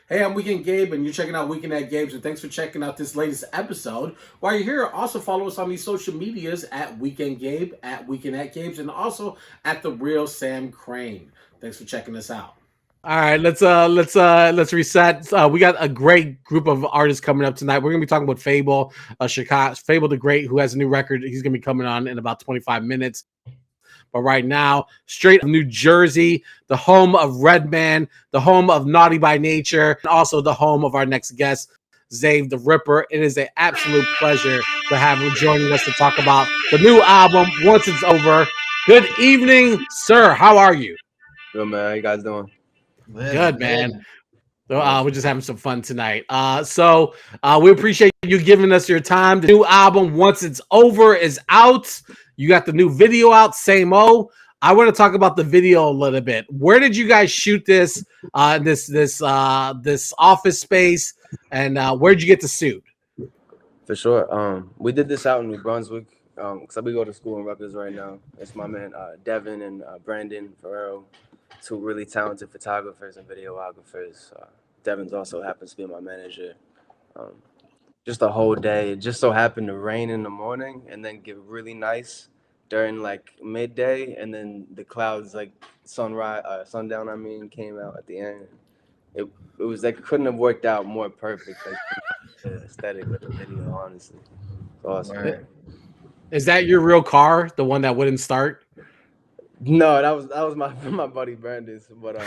Hey, I'm Weekend Gabe, and you're checking out Weekend at Gabe's, and thanks for checking out this latest episode. While you're here, also follow us on these social medias at Weekend Gabe, at Weekend at Gabe's, and also at The Real Sam Crane. Thanks for checking us out. All right, let's reset. We got a great group of artists coming up tonight. We're gonna be talking about Fable, Chicago, Fable the Great, who has a new record. He's gonna be coming on in about 25 minutes. But right now, straight from New Jersey, the home of Redman, the home of Naughty by Nature, and also the home of our next guest, Xav The Ripper. It is an absolute pleasure to have him joining us to talk about the new album, Once It's Over. Good evening, sir. How are you? Good man, how you guys doing? Good, man. So, we're just having some fun tonight. We appreciate you giving us your time. The new album, Once It's Over, is out. You got the new video out, Same O. I want to talk about the video a little bit. Where did you guys shoot this? This office space, and where'd you get the suit? For sure. We did this out in New Brunswick. Cause we go to school in Rutgers right now. It's my man Devin and Brandon Ferrero, two really talented photographers and videographers. Devin's also happens to be my manager. Just the whole day. It just so happened to rain in the morning and then get really nice during like midday, and then the clouds like sundown. I mean, came out at the end. It was like couldn't have worked out more perfect. Like the aesthetic of the video, honestly. It's awesome. Right. Is that your real car, the one that wouldn't start? No, that was my buddy Brandon's. But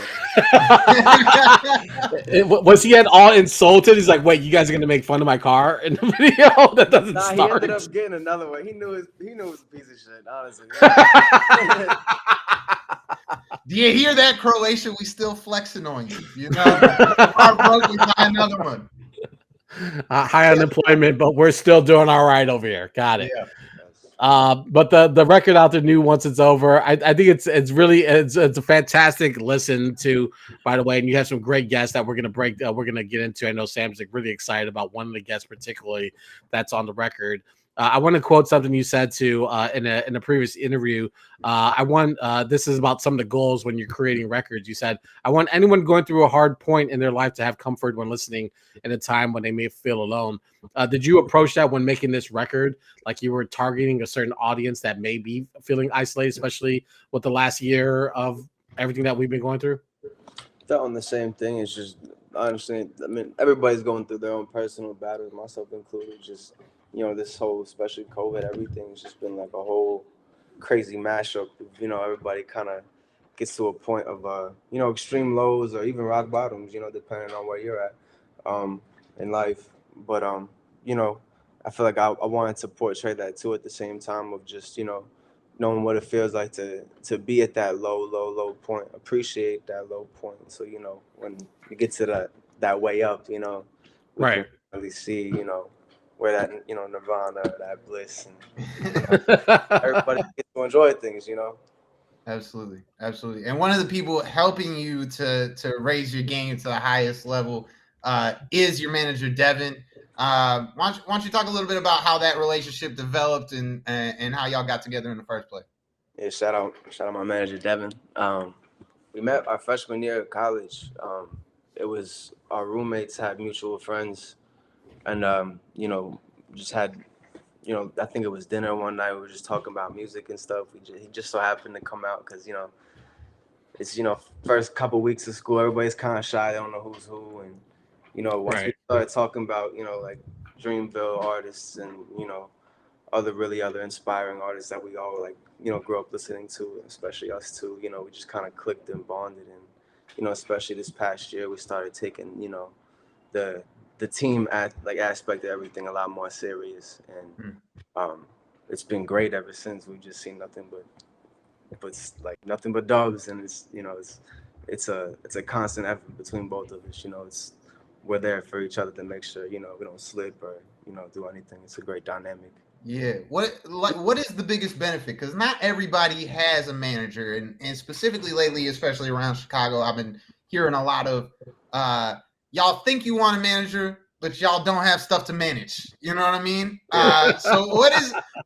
was he at all insulted? He's like, "Wait, you guys are gonna make fun of my car in the video that doesn't start?" He ended up getting another one. He knew it was a piece of shit. Honestly. Do you hear that, Croatia? We still flexing on you. You know, our broke, we buy another one. High unemployment, but we're still doing all right over here. Got it. Yeah. But the record out there new Once It's Over. I think it's a fantastic listen to, by the way, and you have some great guests that we're gonna get into. I know Sam's like really excited about one of the guests particularly that's on the record. I want to quote something you said to in a previous interview. This is about some of the goals when you're creating records. You said, I want anyone going through a hard point in their life to have comfort when listening in a time when they may feel alone. Did you approach that when making this record? Like you were targeting a certain audience that may be feeling isolated, especially with the last year of everything that we've been going through? Felt on the same thing. It's just, honestly, I mean, everybody's going through their own personal battles, myself included. Just, you know, this whole, especially COVID, everything's just been like a whole crazy mashup. You know, everybody kind of gets to a point of, you know, extreme lows or even rock bottoms, you know, depending on where you're at in life. But, you know, I feel like I wanted to portray that too at the same time of just, you know, knowing what it feels like to be at that low point, appreciate that low point. So, you know, when you get to that way up, you know, we right, can really see, you know, where that, you know, nirvana, that bliss, and you know, everybody gets to enjoy things, you know. Absolutely. And one of the people helping you to raise your game to the highest level is your manager, Devin. Why don't you talk a little bit about how that relationship developed and how y'all got together in the first place? Yeah, shout out my manager, Devin. We met our freshman year of college. It was our roommates had mutual friends, and you know, just had, you know, I think it was dinner one night. We were just talking about music and stuff. He just so happened to come out because, you know, it's, you know, first couple weeks of school, everybody's kind of shy. They don't know who's who, and you know, once we started talking about, you know, like Dreamville artists and, you know, other inspiring artists that we all, like, you know, grew up listening to, especially us too, you know, we just kind of clicked and bonded. And, you know, especially this past year, we started taking, you know, the team aspect of everything a lot more serious. And it's been great ever since. We've just seen nothing but dubs, and it's, you know, it's a constant effort between both of us. You know, we're there for each other to make sure, you know, we don't slip or, you know, do anything. It's a great dynamic. Yeah. What is the biggest benefit? Because not everybody has a manager, and specifically lately, especially around Chicago, I've been hearing a lot of y'all think you want a manager, but y'all don't have stuff to manage. You know what I mean? So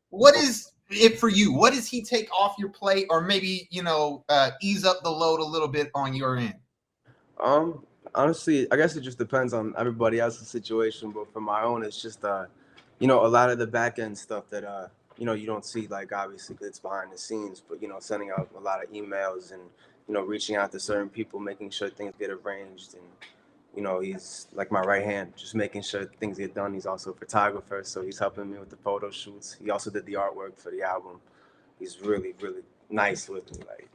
what is it for you? What does he take off your plate, or maybe, you know, ease up the load a little bit on your end? Honestly, I guess it just depends on everybody else's situation, but for my own, it's just you know, a lot of the back end stuff that you know, you don't see, like, obviously 'cause it's behind the scenes, but you know, sending out a lot of emails and you know, reaching out to certain people, making sure things get arranged, and you know, he's like my right hand, just making sure things get done. He's also a photographer, so he's helping me with the photo shoots. He also did the artwork for the album. He's really, really nice with me, like.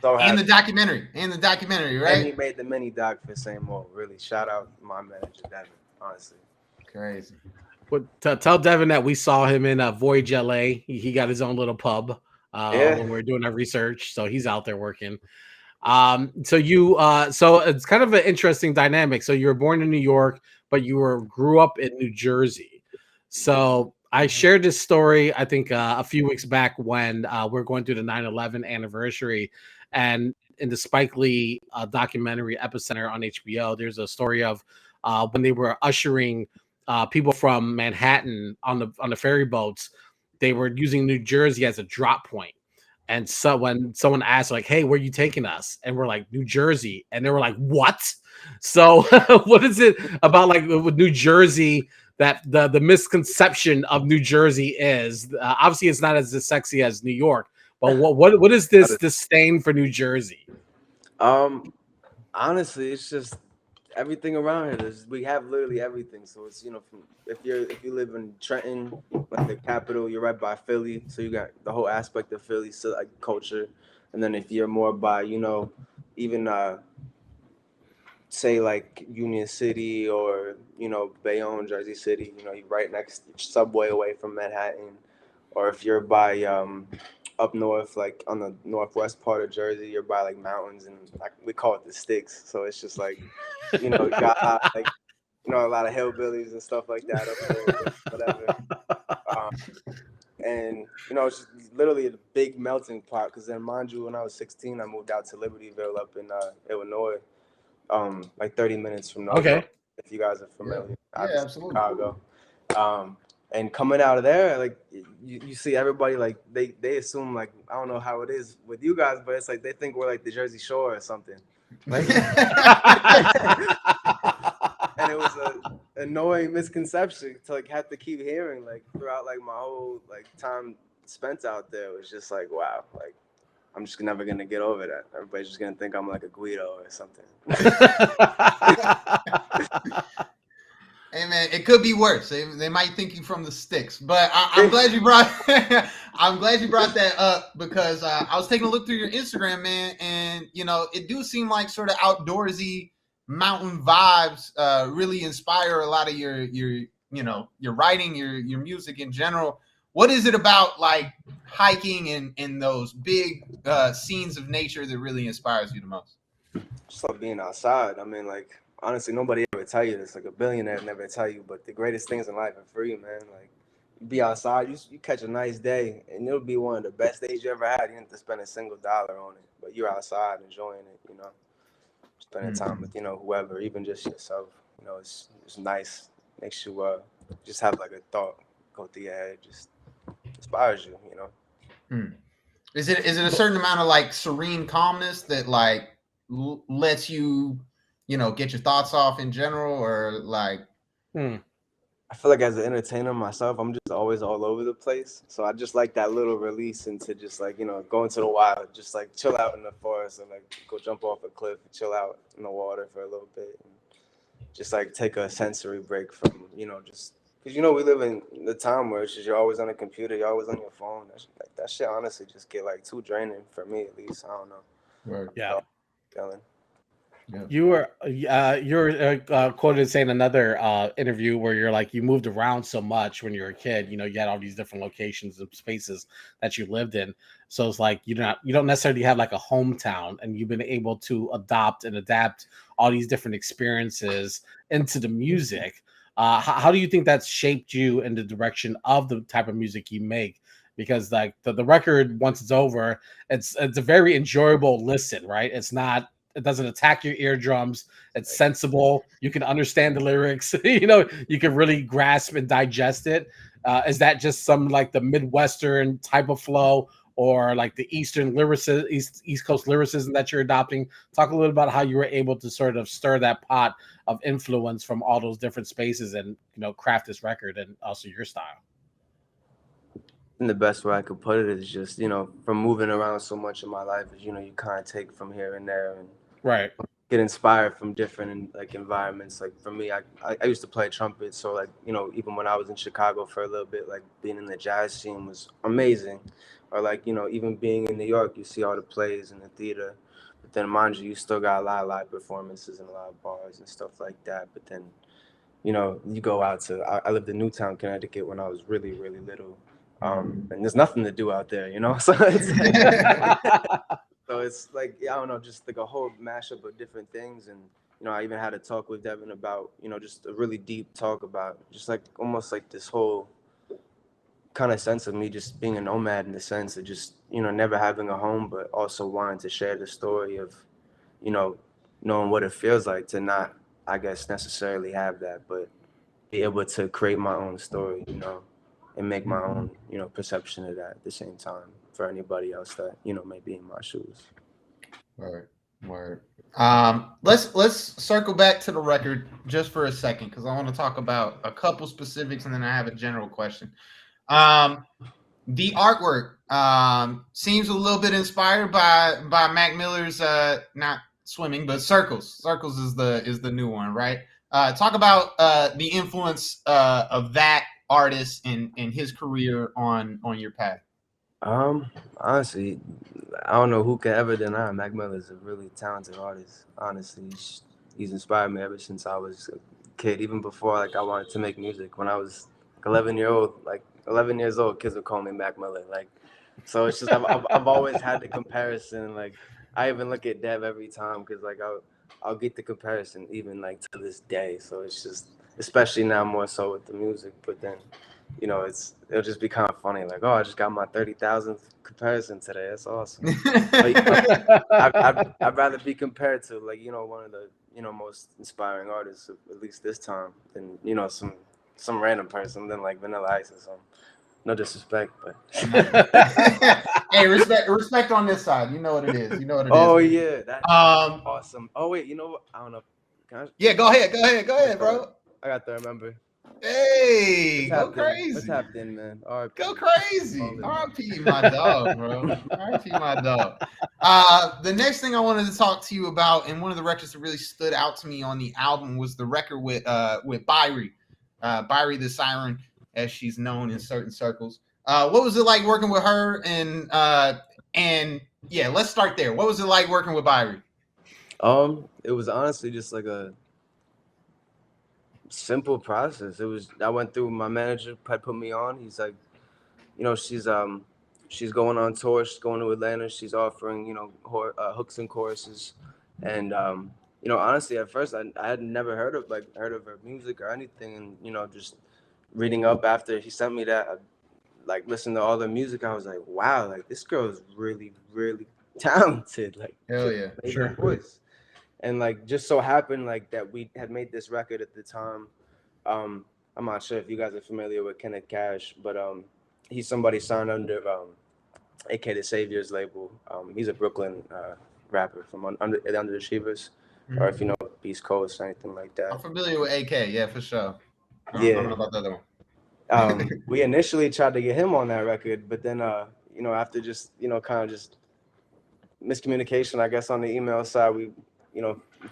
So and the happy. documentary, right? And he made the mini doc for Same Old. Really, shout out my manager Devin. Honestly, Crazy. But tell Devin that we saw him in Voyage LA. He got his own little pub Yeah. when we were doing our research, so he's out there working. So it's kind of an interesting dynamic. So you were born in New York, but grew up in New Jersey. So I shared this story, I think, a few weeks back when we're going through the 9/11 anniversary, and in the Spike Lee documentary Epicenter on HBO, there's a story of when they were ushering people from Manhattan on the ferry boats. They were using New Jersey as a drop point. And so when someone asked, like, "Hey, where are you taking us?" and we're like, "New Jersey," and they were like, "What?" So, what is it about, like, with New Jersey that the misconception of New Jersey is? Obviously, it's not as sexy as New York, but what is this disdain for New Jersey? Honestly, it's just everything around here. We have literally everything. So it's, you know, if you live in Trenton, like the capital, you're right by Philly, so you got the whole aspect of Philly, so like culture. And then if you're more by, you know, even say like Union City or, you know, Bayonne, Jersey City, you know, you're right next subway away from Manhattan. Or if you're by up north, like on the northwest part of Jersey, you're by like mountains, and like we call it the sticks. So it's just like, you know, you got like, you know, a lot of hillbillies and stuff like that up there, whatever. And you know, it's just literally a big melting pot. Because then, mind you, when I was 16, I moved out to Libertyville up in Illinois, like 30 minutes from North. Okay. If you guys are familiar, Yeah, absolutely. Chicago. And coming out of there, like you see everybody, like they assume, like, I don't know how it is with you guys, but it's like they think we're like the Jersey Shore or something. Like, and it was an annoying misconception to like have to keep hearing, like, throughout like my whole like time spent out there. It was just like, wow, like I'm just never gonna get over that. Everybody's just gonna think I'm like a Guido or something. Hey man, it could be worse. They might think you from the sticks, but I'm glad you brought. I'm glad you brought that up, because I was taking a look through your Instagram, man, and you know, it do seem like sort of outdoorsy mountain vibes really inspire a lot of your you know, your writing, your music in general. What is it about like hiking and those big scenes of nature that really inspires you the most? Just like being outside. I mean, like, honestly, nobody ever tell you this. Like, a billionaire never tell you, but the greatest things in life are free, man. Like, you be outside, you catch a nice day, and it'll be one of the best days you ever had. You didn't have to spend a single dollar on it, but you're outside enjoying it, you know, spending time with, you know, whoever, even just yourself. You know, it's nice. Makes you just have like a thought go through your head, just inspires you, you know. Is it a certain amount of like serene calmness that like lets you, you know, get your thoughts off in general, or like? I feel like as an entertainer myself, I'm just always all over the place. So I just like that little release into just like, you know, go into the wild, just like chill out in the forest, or like go jump off a cliff and chill out in the water for a little bit, and just like take a sensory break from, you know, just because, you know, we live in the time where it's just you're always on a computer, you're always on your phone. That shit honestly just get like too draining for me, at least. I don't know. Right. Yeah. Dylan. Yeah. You were quoted saying another interview where you're like, you moved around so much when you were a kid. You know, you had all these different locations and spaces that you lived in. So it's like you don't necessarily have like a hometown, and you've been able to adopt and adapt all these different experiences into the music. How do you think that's shaped you in the direction of the type of music you make? Because like the record, once it's over, it's a very enjoyable listen, right? It doesn't attack your eardrums. It's sensible. You can understand the lyrics. You know, you can really grasp and digest it. Is that just some like the Midwestern type of flow, or like the Eastern lyricism, East Coast lyricism that you're adopting? Talk a little about how you were able to sort of stir that pot of influence from all those different spaces and craft this record and also your style. And the best way I could put it is just, from moving around so much in my life is, you kind of take from here and there and Right. get inspired from different like environments. Like for me, I used to play trumpet, so like even when I was in Chicago for a little bit, like being in the jazz scene was amazing. Or like even being in New York, you see all the plays in the theater, but then mind you, you still got a lot of live performances and a lot of bars and stuff like that. But then you go out to I lived in Newtown, Connecticut when I was really really little, and there's nothing to do out there, so so it's like, I don't know, just like a whole mashup of different things. And, I even had a talk with Devin about, just a really deep talk about just like almost like this whole kind of sense of me just being a nomad in the sense of just, never having a home, but also wanting to share the story of, knowing what it feels like to not, I guess, necessarily have that, but be able to create my own story, and make my own, perception of that at the same time for anybody else that, may be in my shoes. Word. Let's circle back to the record just for a second because I want to talk about a couple specifics and then I have a general question. The artwork seems a little bit inspired by Mac Miller's not swimming but circles. Circles is the new one, right? Talk about the influence of that artist and his career on your path. Honestly, I don't know who could ever deny Mac Miller is a really talented artist. Honestly, he's inspired me ever since I was a kid, even before like I wanted to make music. When I was 11 years old, kids would call me Mac Miller. Like, so it's just I've always had the comparison. Like, I even look at Dev every time because like I'll get the comparison even like to this day. So it's just, especially now more so with the music, but then. It'll just be kind of funny. Like, oh, I just got my 30,000th comparison today. That's awesome. But, I'd rather be compared to like, one of the, most inspiring artists, at least this time, than, some random person than like Vanilla Ice or something. No disrespect, but. Hey, respect on this side. You know what it is. Oh, yeah. That's awesome. Oh, wait, you know what? I don't know. Yeah, go ahead, bro. I got to remember. Hey, go crazy. What's happening, man? RIP. Go crazy. RIP, my dog, bro. RIP, my dog. The next thing I wanted to talk to you about, and one of the records that really stood out to me on the album was the record with Byrie. Byrie the Siren, as she's known in certain circles. What was it like working with her? And yeah, let's start there. What was it like working with Byrie? It was honestly just like a simple process. I went through, my manager had put me on. He's like, she's going on tour. She's going to Atlanta. She's offering, hooks and choruses. And, honestly, at first I had never heard of her music or anything. And, just reading up after he sent me that, like listening to all the music, I was like, wow, like this girl is really, really talented. Like, hell yeah, sure. Voice. And like just so happened like that we had made this record at the time. I'm not sure if you guys are familiar with Kenneth Cash, but he's somebody signed under AK the Savior's label. He's a Brooklyn rapper from under the Achievers, or if you know Beast Coast or anything like that. I'm familiar with AK, yeah, for sure. I don't know about the other one. We initially tried to get him on that record, but then after just kind of just miscommunication, I guess, on the email side, we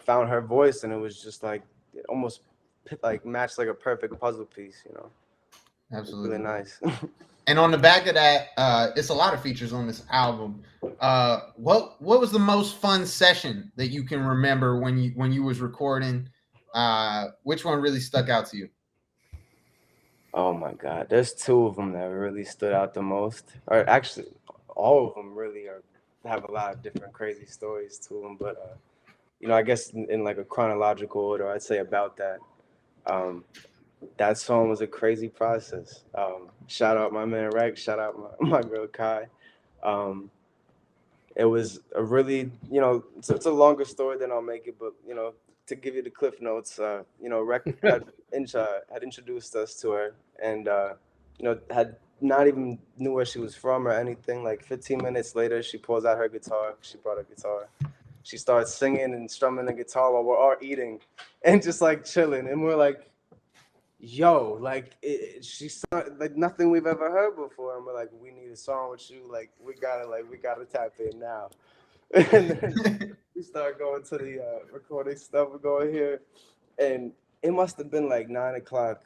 found her voice, and it was just like it almost like matched like a perfect puzzle piece. Absolutely, really nice. And on the back of that, it's a lot of features on this album. What was the most fun session that you can remember when you was recording? Which one really stuck out to you? Oh my God, there's two of them that really stood out the most. Or actually, all of them really have a lot of different crazy stories to them. But I guess in like a chronological order, I'd say about that. That song was a crazy process. Shout out my man Rex. Shout out my girl Kai. It was a really, it's a longer story than I'll make it, but to give you the cliff notes, Rex had introduced us to her, and had not even knew where she was from or anything. Like 15 minutes later, she pulls out her guitar. She brought a guitar. She starts singing and strumming the guitar while we're all eating and just like chilling. And we're like, yo, like she's like nothing we've ever heard before. And we're like, we need a song with you. Like we gotta tap in now. And then we start going to the recording stuff. We're going here, and it must have been like 9 o'clock.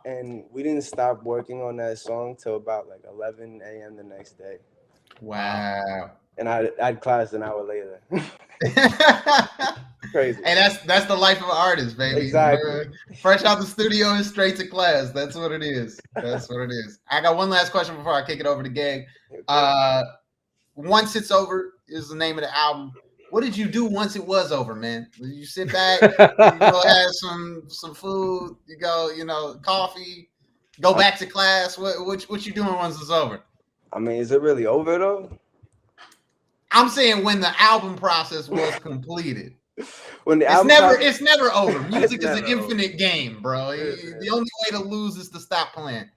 And we didn't stop working on that song till about like 11 a.m. the next day. Wow. And I had class an hour later. Crazy. And that's the life of an artist, baby. Exactly. Fresh out the studio and straight to class. That's what it is. That's what it is. I got one last question before I kick it over to Gabe. Once It's Over is the name of the album. What did you do once it was over, man? Did you sit back, you go have some food, you go, coffee, go back to class? What you doing once it's over? I mean, is it really over though? I'm saying when the album process was completed. When the it's never over. Music is an infinite game, bro. The only way to lose is to stop playing.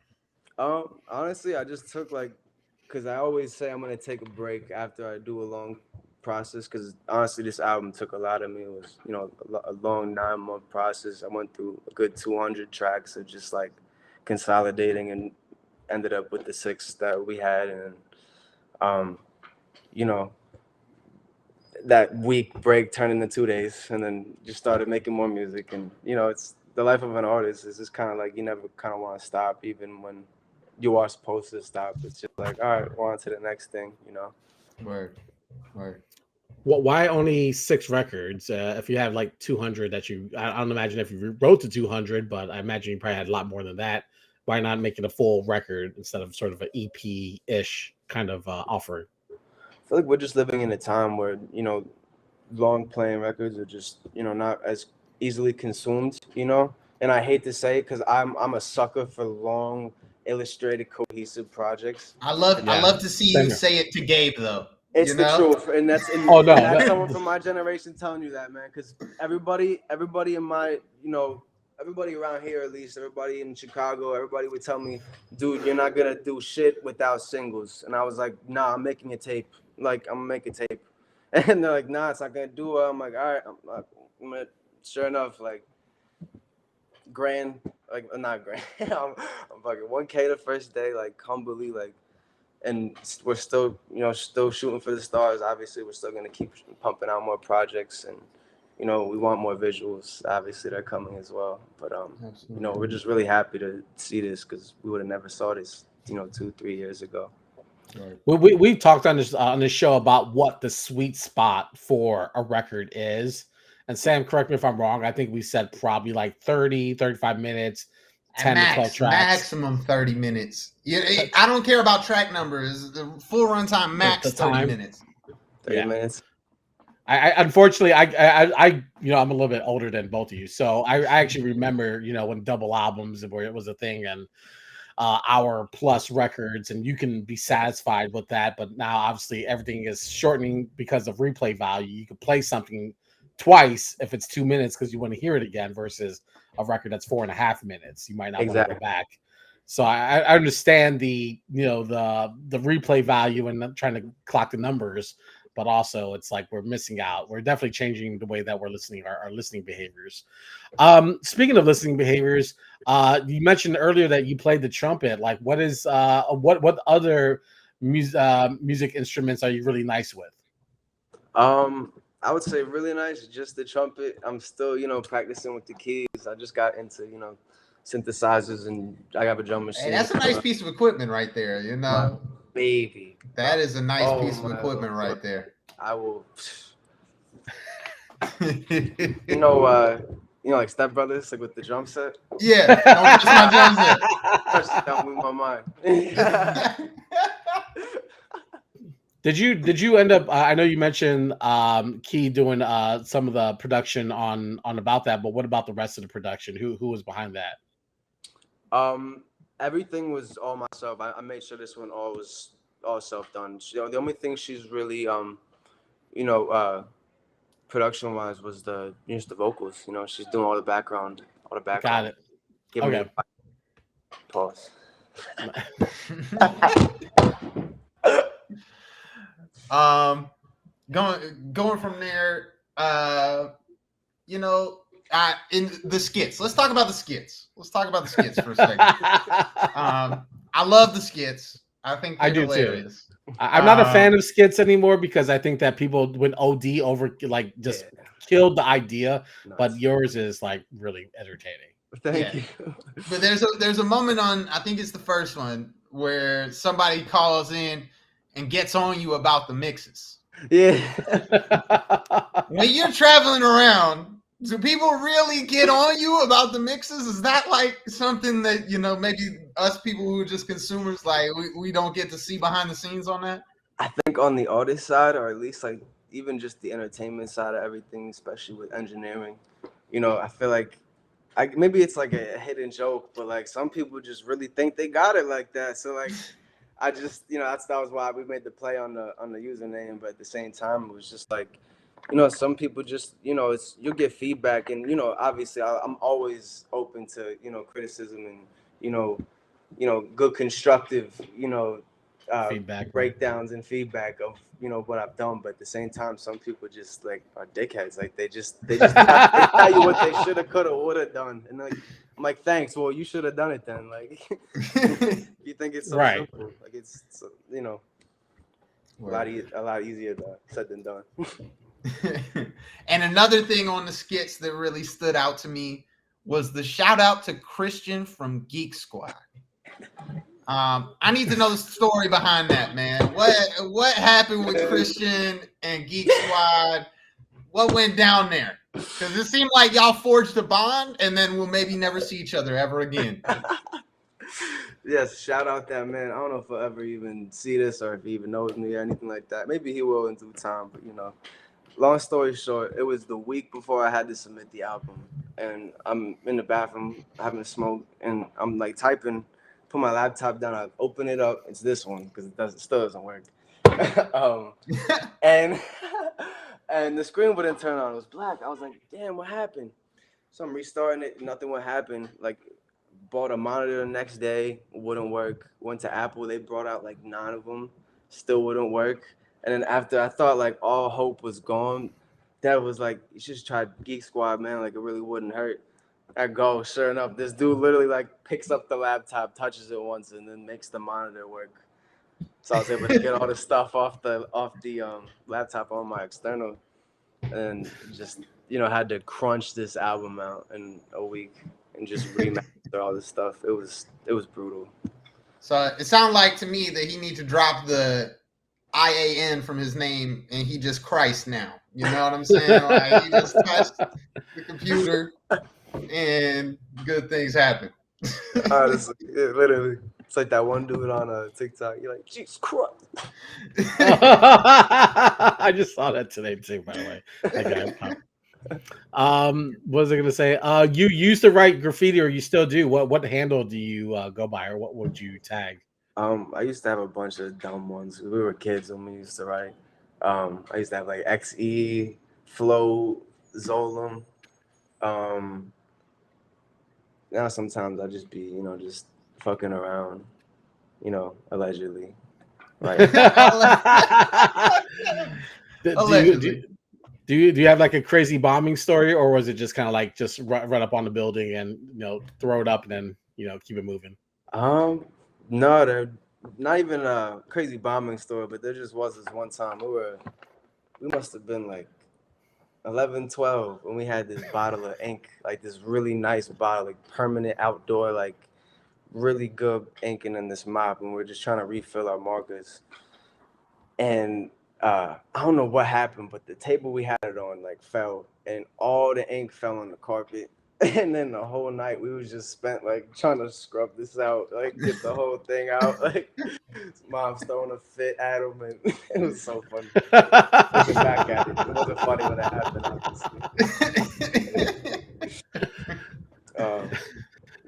Honestly, I just took because I always say I'm gonna take a break after I do a long process. Because honestly, this album took a lot of me. It was a long 9-month process. I went through a good 200 tracks of just like consolidating and ended up with the 6 that we had, and that week break turned into 2 days, and then just started making more music. And it's the life of an artist. It's just kind of like you never kind of want to stop, even when you are supposed to stop. It's just like, all right, we're on to the next thing. Word. Well, why only 6 records? If you have like 200 that I don't imagine if you wrote to 200, but I imagine you probably had a lot more than that. Why not make it a full record instead of sort of an EP-ish kind of offering? I feel like we're just living in a time where, long playing records are just, not as easily consumed, and I hate to say it because I'm a sucker for long, illustrated, cohesive projects. I love to see you say it to Gabe though. It's the truth, and that's that's someone from my generation telling you that, man. Because everybody in my, everybody around here, at least everybody in Chicago, everybody would tell me, dude, you're not gonna do shit without singles. And I was like, nah, I'm making a tape. Like I'm gonna make a tape. And they're like, nah, it's not gonna do well. I'm like, all right, I'm gonna, sure enough, like grand, like not grand. I'm fucking 1K the first day, like humbly, like. And we're still, still shooting for the stars. Obviously, we're still going to keep pumping out more projects. And, we want more visuals. Obviously, they're coming as well. But, we're just really happy to see this because we would have never saw this, 2-3 years ago. Right. We've talked on this show about what the sweet spot for a record is. And Sam, correct me if I'm wrong. I think we said probably like 30, 35 minutes. 10 to 12 tracks. Maximum 30 minutes. I don't care about track numbers. The full runtime max 30 minutes. 30 minutes. I unfortunately I'm a little bit older than both of you, so I actually remember when double albums where it was a thing, and hour plus records, and you can be satisfied with that. But now obviously everything is shortening because of replay value. You can play something twice if it's 2 minutes because you want to hear it again versus a record that's 4.5 minutes. You might not want to go back. So I understand the replay value and trying to clock the numbers, but also it's like we're missing out. We're definitely changing the way that we're listening, our listening behaviors. Speaking of listening behaviors, you mentioned earlier that you played the trumpet. Like, what is what other music instruments are you really nice with? I would say really nice, just the trumpet. I'm still, practicing with the keys. I just got into, synthesizers, and I have a drum machine. Hey, that's a nice piece of equipment right there, My baby. That is a nice piece of equipment right there. I will. Like Step Brothers, like with the drum set. Yeah, don't touch my drum set. Touch that with my mind. Did you end up? I know you mentioned Key doing some of the production on About That, but what about the rest of the production? Who was behind that? Everything was all myself. I made sure this one was all self done. The only thing she's really production wise was the vocals. She's doing all the background. Got it. Okay. Pause. Going from there, you know, in the skits. Let's talk about the skits. Let's talk about the skits for a second. I love the skits. I think they're I do hilarious. too. I'm not a fan of skits anymore because I think that people went OD over like just killed the idea. Nuts. But yours is like really entertaining. Thank you. But there's a moment on, I think it's the first one, where somebody calls in and gets on you about the mixes. Yeah. When you're traveling around, do people really get on you about the mixes? Is that like something that, you know, maybe us people who are just consumers, like we don't get to see behind the scenes on that? I think on the artist side, or at least like even just the entertainment side of everything, especially with engineering, you know, I feel like maybe it's like a hidden joke, but like some people just really think they got it like that. So like, I just, you know, that was why we made the play on the username. But at the same time, it was just like, you know, some people just, you know, you'll get feedback, and you know, obviously, I'm always open to, you know, criticism and you know, good constructive, you know, feedback, breakdowns and feedback of, you know, what I've done. But at the same time, some people just like are dickheads. Like they tell you what they should have, could have, would have done, and like I'm like, thanks. Well, you should have done it then. Like you think it's so simple? Like it's you know, a lot easier said than done. And another thing on the skits that really stood out to me was the shout out to Christian from Geek Squad. I need to know the story behind that, man. What happened with Christian and Geek Squad? What went down there? Because it seemed like y'all forged a bond, and then we'll maybe never see each other ever again. Yes, shout out that man. I don't know if he'll ever even see this or if he even knows me or anything like that. Maybe he will in due time, but you know. Long story short, it was the week before I had to submit the album, and I'm in the bathroom having a smoke, and I'm like typing, put my laptop down, I open it up, it's this one because it still doesn't work, and the screen wouldn't turn on. It was black. I was like, damn, what happened? So I'm restarting it, nothing would happen. Like, bought a monitor the next day, wouldn't work. Went to Apple, they brought out like 9 of them, still wouldn't work. And then after I thought like all hope was gone, Dad was like, you should just try Geek Squad, man. Like it really wouldn't hurt. I go, sure enough, this dude literally like picks up the laptop, touches it once, and then makes the monitor work. So I was able to get all the stuff off the laptop on my external, and just, you know, had to crunch this album out in a week and just remaster all this stuff. It was brutal. So it sounded like to me that he needs to drop the IAN from his name, and he just Christ now. You know what I'm saying? Like he just touched the computer, and good things happen. Honestly, literally, it's like that one dude on TikTok. You're like, Jesus Christ. I just saw that today too, by the way. That guy. What was I gonna say? You used to write graffiti, or you still do? What handle do you go by, or what would you tag? I used to have a bunch of dumb ones. We were kids when we used to write. I used to have like XE, Flow, Zolum. Now sometimes I just be, you know, just fucking around, you know, allegedly. Right. Allegedly. Do you have like a crazy bombing story, or was it just kind of like just run up on the building and, you know, throw it up and then, you know, keep it moving? No, they're not even a crazy bombing story, but there just was this one time we must have been like 11, 12 when we had this bottle of ink, like this really nice bottle, like permanent outdoor, like really good ink, and then this mop, and we're just trying to refill our markers. And I don't know what happened, but the table we had it on like fell, and all the ink fell on the carpet. And then the whole night we was just spent like trying to scrub this out, like get the whole thing out. Like mom's throwing a fit at him, and it was so funny. Looking back at it, it wasn't funny when it happened, obviously.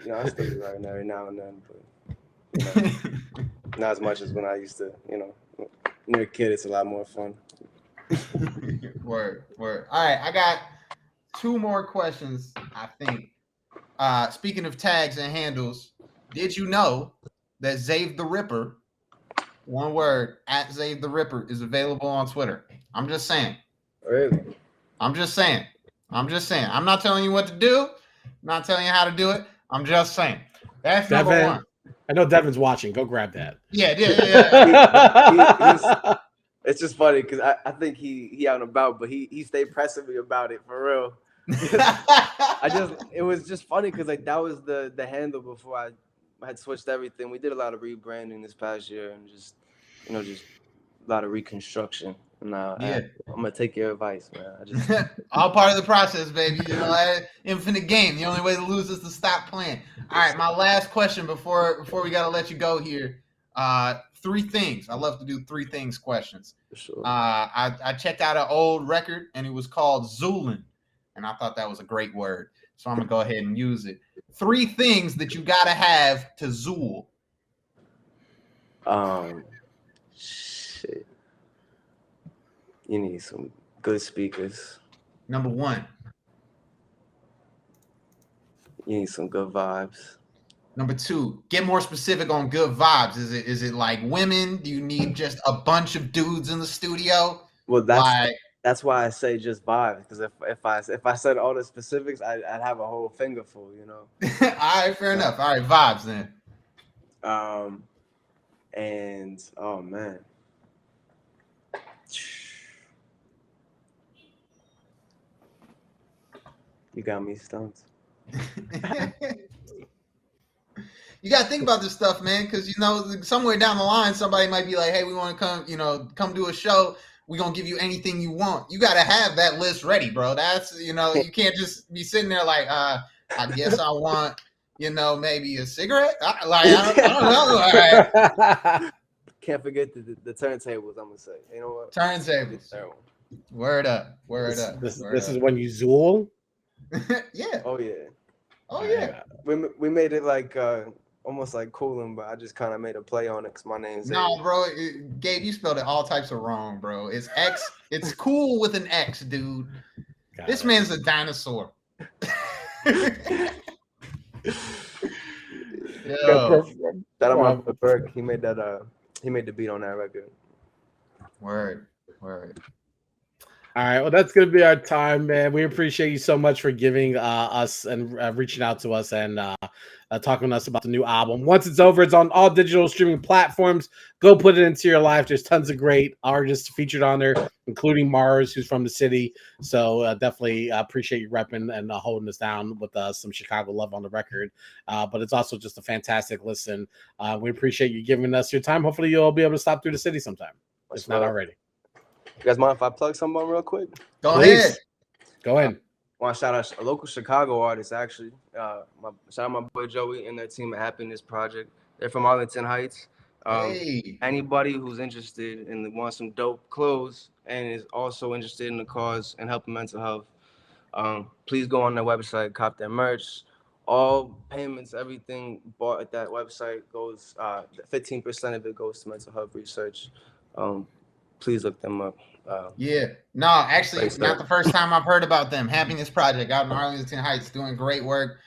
You know, I still do right every now and then, but you know, not as much as when I used to. You know, when you're a kid, it's a lot more fun. Word. All right, I got 2 more questions, I think. Speaking of tags and handles, did you know that Xav the Ripper, one word, at Xav the Ripper, is available on Twitter. I'm just saying. Really? I'm just saying. I'm not telling you what to do. I'm not telling you how to do it. I'm just saying. That's number Devin, one. I know Devin's watching. Go grab that. Yeah. It's just funny because I think he out and about, but he stayed pressing me about it for real. It was just funny because like that was the handle before I had switched everything. We did a lot of rebranding this past year and just a lot of reconstruction. And I'm gonna take your advice, man. All part of the process, baby. Infinite game. The only way to lose is to stop playing. All right, my last question before we gotta let you go here. 3 things. I love to do 3 things questions. Sure. I checked out an old record and it was called Zoolin, and I thought that was a great word, so I'm gonna go ahead and use it. 3 things that you gotta have to Zool. Shit. You need some good speakers. Number 1. You need some good vibes. Number 2, get more specific on good vibes. Is it like women? Do you need just a bunch of dudes in the studio? Well, that's why I say just vibes, because if I said all the specifics, I'd have a whole finger full, All right, fair enough. All right, vibes then. And oh man. You got me stumped. You got to think about this stuff, man, because, somewhere down the line, somebody might be like, hey, we want to come do a show. We're going to give you anything you want. You got to have that list ready, bro. That's, you can't just be sitting there like, I guess I want, maybe a cigarette. I don't know. All right. Can't forget the turntables, I'm going to say. You know what? Turntables. Word up. This is when you Zool? Yeah. Oh, yeah. Oh, yeah. We made it like almost like Coolin', but I just kind of made a play on it because my name's No, bro. Gabe, you spelled it all types of wrong, bro. It's X. It's cool with an X, dude. This man's a dinosaur. Yo. Shout out my brother Burke. He made the beat on that record. Word. All right, well, that's going to be our time, man. We appreciate you so much for giving us and reaching out to us and talking to us about the new album. Once it's over, it's on all digital streaming platforms. Go put it into your life. There's tons of great artists featured on there, including Mars, who's from the city. So definitely appreciate you repping and holding us down with some Chicago love on the record. But it's also just a fantastic listen. We appreciate you giving us your time. Hopefully you'll be able to stop through the city sometime, if not already. You guys mind if I plug someone real quick? Go ahead. Go ahead. I want to shout out a local Chicago artist, actually. Shout out my boy Joey and their team at Happiness Project. They're from Arlington Heights. Anybody who's interested and wants some dope clothes and is also interested in the cause and helping mental health, please go on their website, cop their merch. All payments, everything bought at that website goes, 15% of it goes to mental health research. Please look them up. No, actually, it's not the first time I've heard about them. Happiness Project out in Arlington Heights, doing great work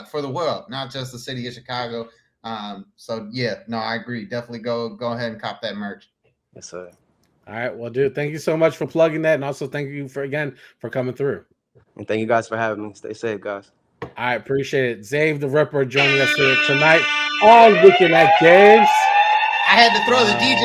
for the world, not just the city of Chicago. I agree. Definitely go ahead and cop that merch. Yes, sir. All right, well, dude, thank you so much for plugging that, and also thank you for coming through. And thank you guys for having me. Stay safe, guys. I appreciate it. Xav The Ripper joining us here tonight on Weekend at Games. I had to throw the DJ,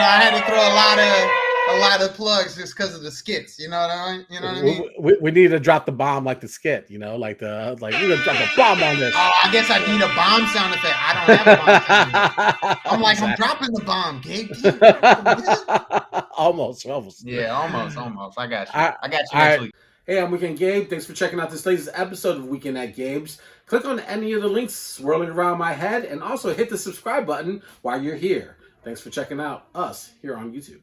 I had to throw a lot of plugs just because of the skits. You know what I mean? We need to drop the bomb like the skit, we're gonna drop a bomb on this. Oh, I guess I need a bomb sound effect. I don't have a bomb sound effect. I'm like, I'm dropping the bomb, Gabe. Almost. Yeah, almost. I got you. I got you next week. Hey, I'm Weekend Gabe. Thanks for checking out this latest episode of Weekend at Gabe's. Click on any of the links swirling around my head and also hit the subscribe button while you're here. Thanks for checking out us here on YouTube.